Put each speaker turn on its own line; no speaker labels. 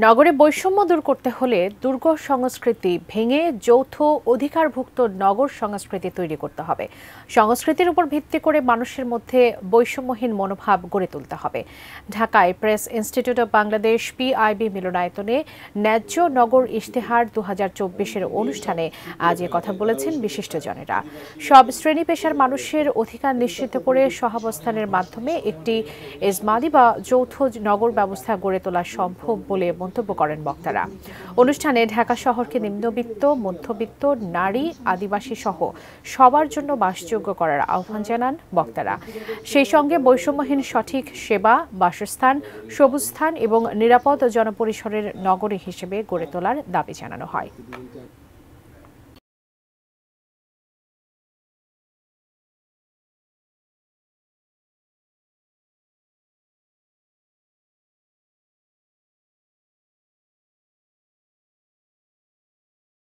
নগরে বৈষম্য দূর করতে হলে দুর্গ সংস্কৃতি ভেঙে যৌথ অধিকারভুক্ত নগর সংস্কৃতি তৈরি করতে হবে। সংস্কৃতির উপর ভিত্তি করে মানুষের মধ্যে বৈষম্যহীন মনোভাব গড়ে তুলতে হবে। ঢাকায় press institute of Bangladesh PIB মিলনায়তনে ন্যায্য নগর ইশতেহার 2024-এর অনুষ্ঠানে আজ এ কথা বলেছেন বিশিষ্টজনেরা। সব শ্রেণী পেশার মানুষের অধিকার নিশ্চিত করে সহাবস্থানের মাধ্যমে একটি এজমাদি বা যৌথ নগর ব্যবস্থা গড়ে তোলা সম্ভব বলে মন্তব্য করেন বক্তারা। অনুষ্ঠানে ঢাকা শহরকে নিম্নবিত্ত, মধ্যবিত্ত, নারী, আদিবাসী সহ সবার জন্য বাসযোগ্য করার আহ্বান জানান বক্তারা। সেই সঙ্গে বৈষম্যহীন সঠিক সেবা, বাসস্থান, সবুজ স্থান এবং নিরাপদ জনপরিসরের নগরী হিসেবে গড়ে তোলার দাবি জানানো হয়।